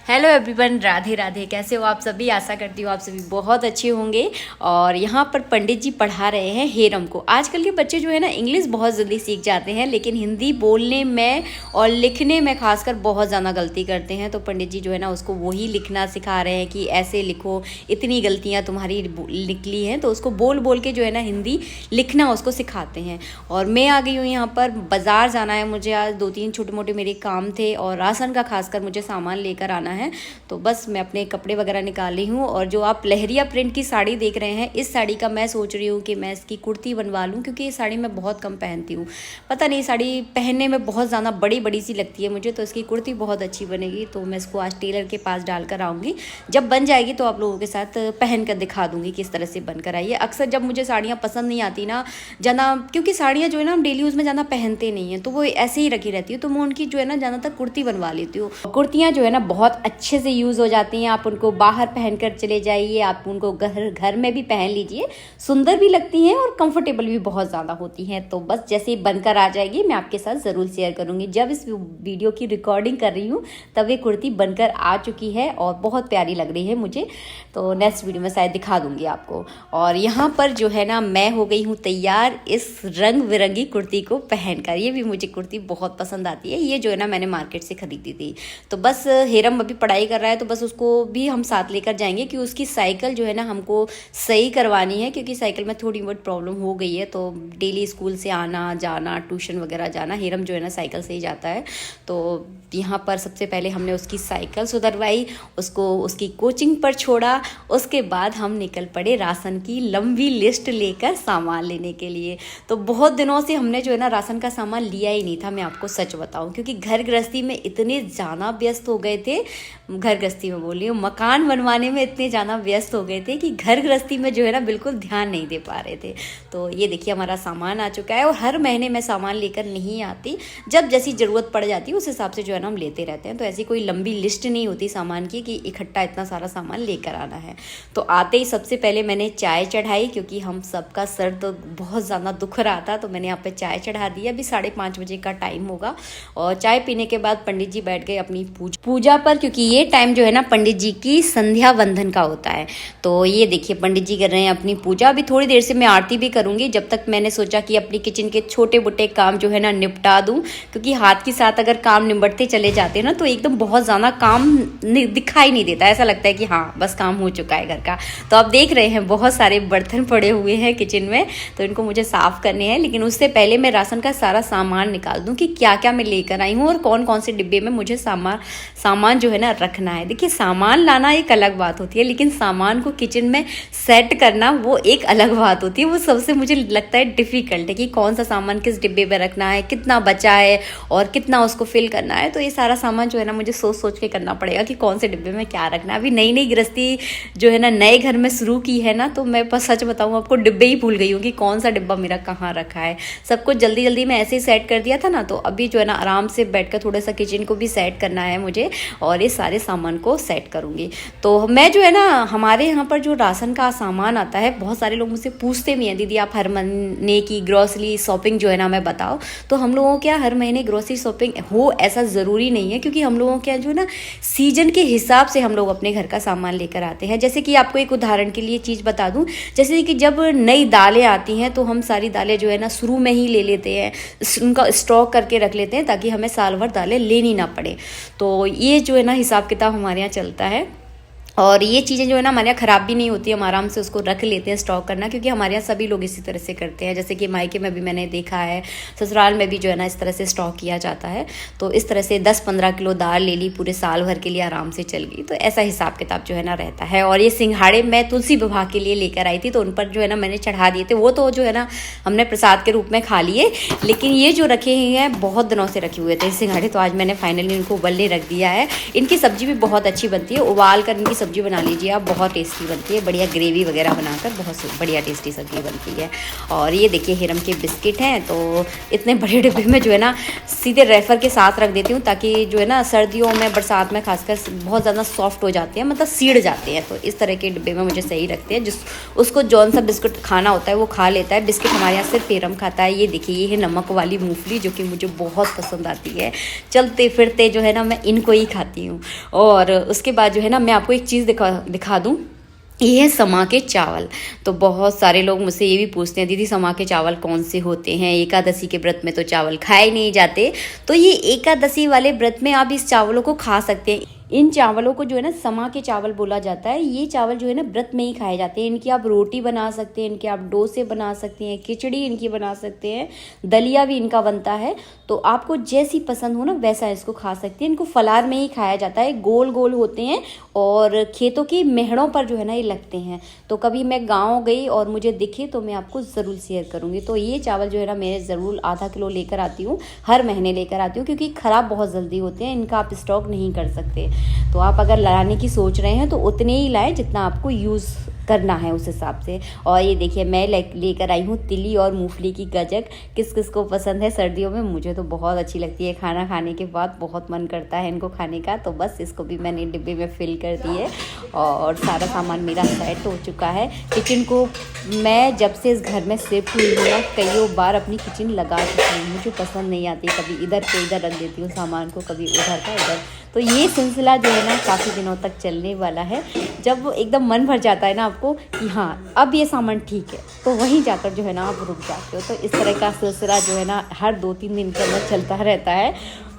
Hello everyone, Radhe Radhe. कैसे हो आप सभी? आशा करती हूँ आप सभी बहुत अच्छे होंगे। और यहाँ पर पंडित जी पढ़ा रहे हैं हेरम को। आजकल के बच्चे जो है ना इंग्लिश बहुत जल्दी सीख जाते हैं, लेकिन हिंदी बोलने में और लिखने में खासकर बहुत ज़्यादा गलती करते हैं। तो पंडित जी जो है ना उसको वही लिखना सिखा रहे हैं कि ऐसे लिखो, इतनी गलतियाँ तुम्हारी निकली हैं। तो उसको बोल बोल के जो है ना हिंदी लिखना उसको सिखाते हैं। और मैं आ गई हूँ यहाँ पर, बाज़ार जाना है मुझे। आज 2-3 छोटे मोटे मेरे काम थे और राशन का खासकर मुझे सामान लेकर आना है। तो बस मैं अपने कपड़े वगैरह निकाल रही हूँ। और जो आप लहरिया प्रिंट की साड़ी देख रहे हैं, इस साड़ी का मैं सोच रही हूँ कि मैं इसकी कुर्ती बनवा लूँ, क्योंकि ये साड़ी मैं बहुत कम पहनती हूँ। पता नहीं, साड़ी पहनने में बहुत ज़्यादा बड़ी बड़ी सी लगती है मुझे, तो इसकी कुर्ती बहुत अच्छी बनेगी। तो मैं इसको आज टेलर के पास डालकर आऊँगी। जब बन जाएगी तो आप लोगों के साथ पहन कर दिखा दूँगी किस तरह से बनकर आई है। अक्सर जब मुझे साड़ियाँ पसंद नहीं आती ना ज़्यादा, क्योंकि साड़ियाँ जो है ना हम डेली यूज़ में ज़्यादा पहनते नहीं हैं, तो वो ऐसे ही रखी रहती है, तो मैं उनकी जो है ना ज़्यादातर कुर्ती बनवा लेती हूँ। कुर्तियाँ जो है ना बहुत अच्छे से यूज़ हो जाती हैं। आप उनको बाहर पहनकर चले जाइए, आप उनको घर में भी पहन लीजिए, सुंदर भी लगती हैं और कंफर्टेबल भी बहुत ज़्यादा होती हैं। तो बस जैसे ही बनकर आ जाएगी मैं आपके साथ ज़रूर शेयर करूँगी। जब इस वीडियो की रिकॉर्डिंग कर रही हूँ तब ये कुर्ती बनकर आ चुकी है और बहुत प्यारी लग रही है मुझे। तो नेक्स्ट वीडियो में शायद दिखा दूँगी आपको। और यहाँ पर जो है ना मैं हो गई हूँ तैयार इस रंग बिरंगी कुर्ती को पहनकर। ये भी मुझे कुर्ती बहुत पसंद आती है। ये जो है ना मैंने मार्केट से खरीदी थी। तो बस हेरम अभी पढ़ाई कर रहा है, तो बस उसको भी हम साथ लेकर जाएंगे कि उसकी साइकिल जो है ना हमको सही करवानी है, क्योंकि साइकिल में थोड़ी बहुत प्रॉब्लम हो गई है। तो डेली स्कूल से आना जाना, ट्यूशन वगैरह जाना, हेरम जो है ना साइकिल से ही जाता है। तो यहाँ पर सबसे पहले हमने उसकी साइकिल सुधरवाई, उसको उसकी कोचिंग पर छोड़ा। उसके बाद हम निकल पड़े राशन की लंबी लिस्ट लेकर सामान लेने के लिए। तो बहुत दिनों से हमने जो है ना राशन का सामान लिया ही नहीं था, मैं आपको सच बताऊं, क्योंकि घर गृहस्थी में इतने ज़्यादा व्यस्त हो गए थे। घर गृहस्थी में बोल रही हूँ, मकान बनवाने में इतने ज़्यादा व्यस्त हो गए थे कि घर गृहस्थी में जो है ना बिल्कुल ध्यान नहीं दे पा रहे थे। तो ये देखिए हमारा सामान आ चुका है। और हर महीने मैं सामान लेकर नहीं आती, जब जैसी ज़रूरत पड़ जाती है उस हिसाब से जो है ना हम लेते रहते हैं। तो ऐसी कोई लंबी लिस्ट नहीं होती सामान की कि इकट्ठा इतना सारा सामान लेकर आना है। तो आते ही सबसे पहले मैंने चाय चढ़ाई, क्योंकि हम सबका सर तो बहुत ज़्यादा दुख रहा था। तो मैंने यहाँ पे चाय चढ़ा दी। अभी 5:30 बजे का टाइम होगा। और चाय पीने के बाद पंडित जी बैठ गए अपनी पूजा पर, क्योंकि ये टाइम जो है ना पंडित जी की संध्या वंदन का होता है। तो ये देखिए पंडित जी कर रहे हैं अपनी पूजा। अभी थोड़ी देर से मैं आरती भी करूँगी। जब तक मैंने सोचा कि अपनी किचन के छोटे मोटे काम जो है ना निपटा दूँ, क्योंकि हाथ के साथ अगर काम निपटते चले जाते हैं ना तो एकदम बहुत ज़्यादा काम दिखाई नहीं देता। ऐसा लगता है कि हाँ बस काम हो चुका है घर का। तो आप देख रहे हैं बहुत सारे बर्तन पड़े हुए हैं किचन में, तो इनको मुझे साफ़ करने हैं। लेकिन उससे पहले मैं राशन का सारा सामान निकाल दूँ कि क्या क्या मैं लेकर आई हूँ और कौन कौन से डिब्बे में मुझे सामान जो है ना रखना है। देखिए सामान लाना एक अलग बात होती है, लेकिन सामान को किचन में सेट करना वो एक अलग बात होती है। वो सबसे मुझे लगता है डिफ़िकल्ट है कि कौन सा सामान किस डिब्बे में रखना है, कितना बचा है और कितना उसको फिल करना है। तो ये सारा सामान जो है ना मुझे सोच सोच के करना पड़ेगा कि कौन से डिब्बे में क्या रखना है। अभी नई नई गृहस्थी जो है ना नए घर में शुरू की है ना, तो मैं बस सच बताऊँ आपको डिब्बे ही भूल गई हूँ कि कौन सा डिब्बा मेरा कहाँ रखा है। सब कुछ जल्दी जल्दी में ऐसे ही सेट कर दिया था ना। तो अभी जो है ना आराम से बैठकर थोड़ा सा किचन को भी सेट करना है मुझे, और ये सारे सामान को सेट करूँगी। तो मैं जो है ना हमारे यहाँ पर जो राशन का सामान आता है, बहुत सारे लोग मुझसे पूछते भी हैं, दीदी आप हर महीने की ग्रॉसरी शॉपिंग जो है ना मैं बताओ। तो हम लोगों के यहाँ हर महीने ग्रॉसरी शॉपिंग हो ऐसा ज़रूरी नहीं है, क्योंकि हम लोगों के यहाँ जो है ना सीजन के हिसाब से हम लोग अपने घर का सामान लेकर आते हैं। जैसे कि आपको एक उदाहरण के लिए चीज़ बता दूं, जैसे कि जब नई दालें आती हैं तो हम सारी दालें जो है ना शुरू में ही ले लेते हैं, उनका स्टॉक करके रख लेते हैं ताकि हमें साल भर दालें लेनी ना पड़े। तो ये जो है ना हिसाब किताब हमारे यहाँ चलता है। और ये चीज़ें जो है ना हमारे यहाँ ख़राब भी नहीं होती, हम आराम से उसको रख लेते हैं स्टॉक करना, क्योंकि हमारे यहाँ सभी लोग इसी तरह से करते हैं। जैसे कि मायके में भी मैंने देखा है, ससुराल में भी जो है ना इस तरह से स्टॉक किया जाता है। तो इस तरह से 10-15 किलो दाल ले ली, पूरे साल भर के लिए आराम से चल गई। तो ऐसा हिसाब किताब जो है ना रहता है। और ये सिंघाड़े मैं तुलसी विवाह के लिए लेकर आई थी, तो उन पर जो है ना मैंने चढ़ा दिए थे। वो तो जो है ना हमने प्रसाद के रूप में खा लिए, लेकिन ये जो रखे हैं बहुत दिनों से रखे हुए थे सिंघाड़े, तो आज मैंने फाइनली इनको उबलने रख दिया है। इनकी सब्जी भी बहुत अच्छी बनती है, उबाल कर इनकी सब्ज़ी बना लीजिए आप, बहुत टेस्टी बनती है, बढ़िया ग्रेवी वगैरह बनाकर बहुत बढ़िया टेस्टी सब्ज़ी बनती है। और ये देखिए हिरम के बिस्किट हैं, तो इतने बड़े डिब्बे में जो है ना सीधे रेफ़र के साथ रख देती हूँ, ताकि जो है ना सर्दियों में बरसात में खासकर बहुत ज़्यादा सॉफ्ट हो जाते हैं, मतलब सीड़ जाते हैं। तो इस तरह के डिब्बे में मुझे सही रखते हैं, जिस उसको जौन सा बिस्कुट खाना होता है वो खा लेता है। बिस्किट हमारे यहाँ सिर्फ हिरम खाता है। ये देखिए ये है नमक वाली मूंगफली, जो कि मुझे बहुत पसंद आती है। चलते फिरते जो है ना मैं इनको ही खाती हूँ। और उसके बाद जो है ना मैं आपको एक चीज़ दिखा दूँ, ये है समा के चावल। तो बहुत सारे लोग मुझसे ये भी पूछते हैं, दीदी समा के चावल कौन से होते हैं, एकादशी के व्रत में तो चावल खाए नहीं जाते। तो ये एकादशी वाले व्रत में आप इस चावलों को खा सकते हैं। इन चावलों को जो है ना समा के चावल बोला जाता है। ये चावल जो है ना व्रत में ही खाए जाते हैं। इनकी आप रोटी बना सकते हैं, इनके आप डोसे बना सकते हैं, खिचड़ी इनकी बना सकते हैं, दलिया भी इनका बनता है। तो आपको जैसी पसंद हो ना वैसा इसको खा सकते हैं। इनको फलार में ही खाया जाता है। गोल गोल होते हैं और खेतों की मेहड़ों पर जो है ना ये लगते हैं। तो कभी मैं गाँव गई और मुझे दिखे तो मैं आपको ज़रूर शेयर करूँगी। तो ये चावल जो है ना मैं ज़रूर आधा किलो लेकर आती हूँ, हर महीने लेकर आती हूँ, क्योंकि ख़राब बहुत जल्दी होते हैं, इनका आप स्टॉक नहीं कर सकते। तो आप अगर लाने की सोच रहे हैं तो उतने ही लाएं जितना आपको यूज़ करना है उस हिसाब से। और ये देखिए मैं लेकर आई हूँ तिली और मूंगफली की गजक। किस किस को पसंद है सर्दियों में, मुझे तो बहुत अच्छी लगती है। खाना खाने के बाद बहुत मन करता है इनको खाने का। तो बस इसको भी मैंने डिब्बे में फिल कर दी है और सारा सामान मेरा सेट हो चुका है। किचन को मैं जब से इस घर में शिफ्ट हुई हूँ ना कई बार अपनी किचन लगा चुकी हूँ। मुझे पसंद नहीं आती, कभी इधर पे इधर रख देती हूँ सामान को, कभी उधर का इधर। तो ये सिलसिला जो है ना काफ़ी दिनों तक चलने वाला है। जब एकदम मन भर जाता है ना आपको कि हाँ अब ये सामान ठीक है, तो वहीं जाकर जो है ना आप रुक जाते हो। तो इस तरह का सिलसिला जो है ना हर 2-3 दिन के अंदर चलता रहता है।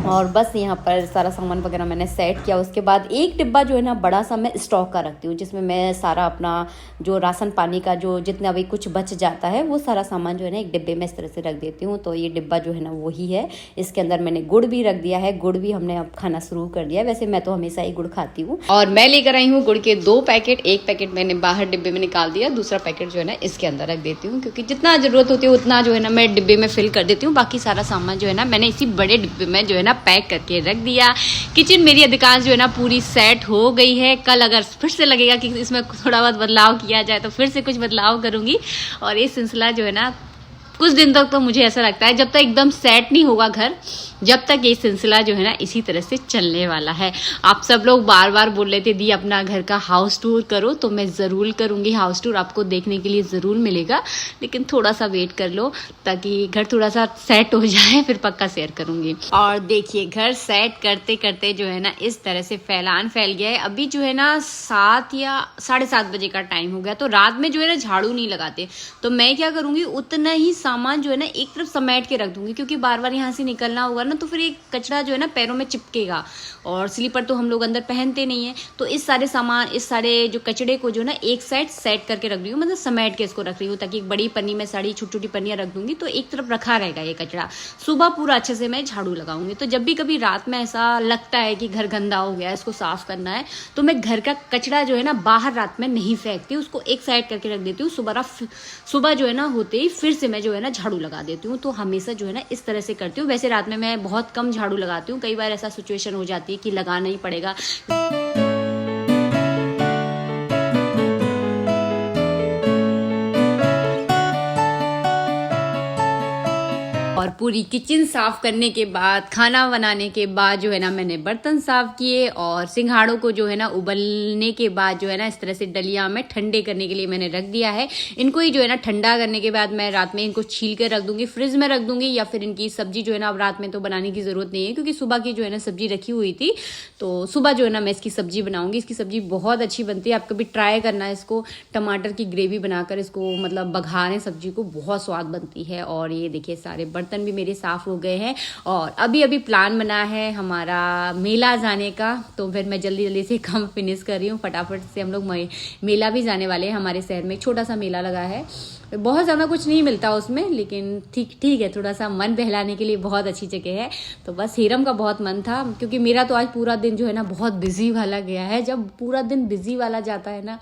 और बस यहाँ पर सारा सामान वगैरह मैंने सेट किया। उसके बाद एक डिब्बा जो है ना बड़ा सा मैं स्टॉक का रखती हूँ, जिसमें मैं सारा अपना जो राशन पानी का जो जितना भी कुछ बच जाता है वो सारा सामान जो है ना एक डिब्बे में इस तरह से रख देती हूँ। तो ये डिब्बा जो है ना वही है। इसके अंदर मैंने गुड़ भी रख दिया है। गुड़ भी हमने अब खाना शुरू कर दिया है। वैसे मैं तो हमेशा ही गुड़ खाती हूँ। और मैं लेकर आई हूँ गुड़ के 2 पैकेट। एक पैकेट मैंने बाहर डिब्बे में निकाल दिया, दूसरा पैकेट जो है ना इसके अंदर रख देती हूँ, क्योंकि जितना ज़रूरत होती है उतना जो है ना मैं डिब्बे में फिल कर देती हूँ। बाकी सारा सामान जो है ना मैंने इसी बड़े डिब्बे में जो है ना पैक करके रख दिया। किचन मेरी अधिकांश जो है ना पूरी सेट हो गई है। कल अगर फिर से लगेगा कि इसमें थोड़ा बहुत बदलाव किया जाए तो फिर से कुछ बदलाव करूंगी। और ये सिलसिला जो है ना कुछ दिन तक तो मुझे ऐसा लगता है जब तक एकदम सेट नहीं होगा घर, जब तक ये सिलसिला जो है ना इसी तरह से चलने वाला है। आप सब लोग बार बार बोल रहे थे दी अपना घर का हाउस टूर करो, तो मैं ज़रूर करूँगी। हाउस टूर आपको देखने के लिए ज़रूर मिलेगा, लेकिन थोड़ा सा वेट कर लो ताकि घर थोड़ा सा सेट हो जाए, फिर पक्का शेयर करूँगी। और देखिए घर सेट करते करते जो है ना इस तरह से फैल गया है। अभी जो है ना 7 या 7:30 बजे का टाइम हो गया। तो रात में जो है ना झाड़ू नहीं लगाते, तो मैं क्या करूँगी उतना ही सामान जो है ना एक तरफ समेट के रख दूँगी, क्योंकि बार बार यहाँ से निकलना होगा ना तो फिर ये कचरा जो है ना पैरों में चिपकेगा। और स्लीपर तो हम लोग अंदर पहनते नहीं है। तो इस सारे सामान, इस सारे जो कचड़े को जो ना एक साइड सेट करके रख रही हूँ, मतलब समेट के इसको रख रही हूँ, ताकि एक बड़ी पन्नी में सारी छोटी छोटी पन्नियाँ रख दूंगी तो एक तरफ रखा रहेगा ये कचरा। सुबह पूरा अच्छे से मैं झाड़ू लगाऊंगी। तो जब भी कभी रात में ऐसा लगता है कि घर गंदा हो गया है, इसको साफ करना है, तो मैं घर का कचरा जो है ना बाहर रात में नहीं फेंकती, उसको एक साइड करके रख देती हूँ। सुबह जो है ना होते ही फिर से मैं जो है ना झाड़ू लगा देती हूँ। तो हमेशा जो है ना इस तरह से करती हूँ। वैसे रात में मैं बहुत कम झाड़ू लगाती हूँ, कई बार ऐसा सिचुएशन हो जाती है कि लगाना ही पड़ेगा। और पूरी किचन साफ करने के बाद, खाना बनाने के बाद जो है ना मैंने बर्तन साफ किए। और सिंघाड़ों को जो है ना उबलने के बाद जो है ना इस तरह से डलिया में ठंडे करने के लिए मैंने रख दिया है। इनको ही जो है ना ठंडा करने के बाद मैं रात में इनको छील कर रख दूंगी, फ्रिज में रख दूंगी, या फिर इनकी सब्जी जो है ना अब रात में तो बनाने की जरूरत नहीं है, क्योंकि सुबह की जो है ना सब्जी रखी हुई थी। तो सुबह जो है ना मैं इसकी सब्जी बनाऊंगी। इसकी सब्जी बहुत अच्छी बनती है, आप कभी ट्राई करना। इसको टमाटर की ग्रेवी बनाकर इसको मतलब बघारें सब्जी को, बहुत स्वाद बनती है। और ये देखिए सारे बर्तन भी मेरे साफ हो गए हैं। और अभी प्लान बना है हमारा मेला जाने का, तो फिर मैं जल्दी से काम फिनिश कर रही हूँ। फटाफट से हम लोग मेला भी जाने वाले हैं। हमारे शहर में एक छोटा सा मेला लगा है, बहुत ज़्यादा कुछ नहीं मिलता उसमें, लेकिन ठीक है, थोड़ा सा मन बहलाने के लिए बहुत अच्छी जगह है। तो बस हीरम का बहुत मन था, क्योंकि मेरा तो आज पूरा दिन जो है ना बहुत बिजी वाला गया है। जब पूरा दिन बिजी वाला जाता है ना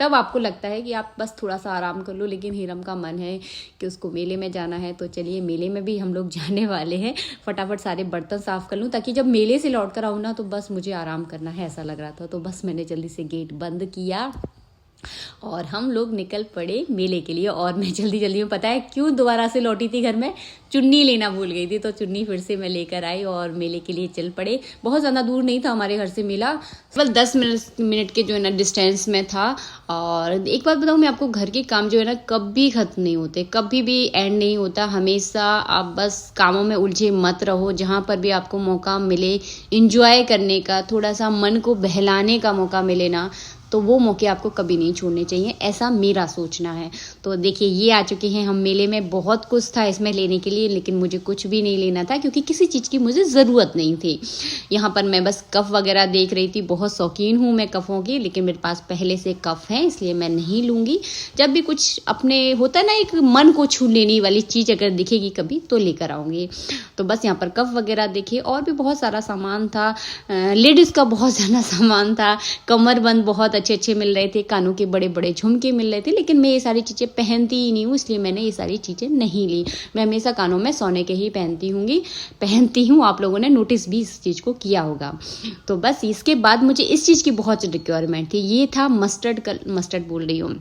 तब आपको लगता है कि आप बस थोड़ा सा आराम कर लो। लेकिन हीरम का मन है कि उसको मेले में जाना है, तो चलिए मेले में भी हम लोग जाने वाले हैं। फटाफट सारे बर्तन साफ़ कर लूँ ताकि जब मेले से लौट कर आऊँ ना तो बस मुझे आराम करना है ऐसा लग रहा था। तो बस मैंने जल्दी से गेट बंद किया और हम लोग निकल पड़े मेले के लिए। और मैं जल्दी जल्दी में, पता है क्यों दोबारा से लौटी थी घर में, चुन्नी लेना भूल गई थी, तो चुन्नी फिर से मैं लेकर आई और मेले के लिए चल पड़े। बहुत ज़्यादा दूर नहीं था हमारे घर से मेला, केवल 10 मिनट के जो है ना डिस्टेंस में था। और एक बात बताऊँ मैं आपको, घर के काम जो है ना कभी खत्म नहीं होते, कभी भी एंड नहीं होता। हमेशा आप बस कामों में उलझे मत रहो। जहाँ पर भी आपको मौका मिले इंजॉय करने का, थोड़ा सा मन को बहलाने का मौका मिले ना, तो वो मौके आपको कभी नहीं छोड़ने चाहिए, ऐसा मेरा सोचना है। तो देखिए ये आ चुके हैं हम मेले में। बहुत कुछ था इसमें लेने के लिए, लेकिन मुझे कुछ भी नहीं लेना था क्योंकि किसी चीज़ की मुझे ज़रूरत नहीं थी। यहाँ पर मैं बस कफ़ वगैरह देख रही थी। बहुत शौकीन हूँ मैं कफ़ों की, लेकिन मेरे पास पहले से कफ़ है इसलिए मैं नहीं लूँगी। जब भी कुछ अपने होता है ना एक मन को छू लेने वाली चीज़ अगर दिखेगी कभी तो लेकर आऊँगी। तो बस यहाँ पर कफ़ वगैरह देखे, और भी बहुत सारा सामान था। लेडीज़ का बहुत ज़्यादा सामान था। कमरबंद बहुत अच्छे अच्छे मिल रहे थे, कानों के बड़े बड़े झुमके मिल रहे थे, लेकिन मैं ये सारी चीज़ें पहनती ही नहीं हूँ, इसलिए मैंने ये सारी चीज़ें नहीं ली। मैं हमेशा कानों में सोने के ही पहनती हूँ। आप लोगों ने नोटिस भी इस चीज़ को किया होगा। तो बस इसके बाद मुझे इस चीज़ की बहुत रिक्वायरमेंट थी। ये था मस्टर्ड बोल रही हूँ,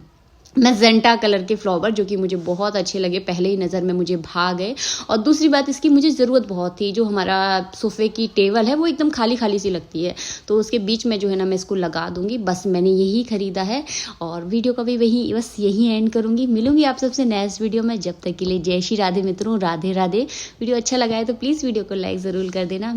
मैजेंटा कलर के फ्लावर, जो कि मुझे बहुत अच्छे लगे, पहले ही नज़र में मुझे भा गए। और दूसरी बात, इसकी मुझे ज़रूरत बहुत थी। जो हमारा सोफ़े की टेबल है वो एकदम खाली खाली सी लगती है, तो उसके बीच में जो है ना मैं इसको लगा दूंगी। बस मैंने यही ख़रीदा है और वीडियो का भी बस यही एंड करूँगी। मिलूंगी आप सबसे नेक्स्ट वीडियो में। जब तक के लिए जय श्री राधे मित्रों, राधे राधे। वीडियो अच्छा लगा है तो प्लीज़ वीडियो को लाइक ज़रूर कर देना।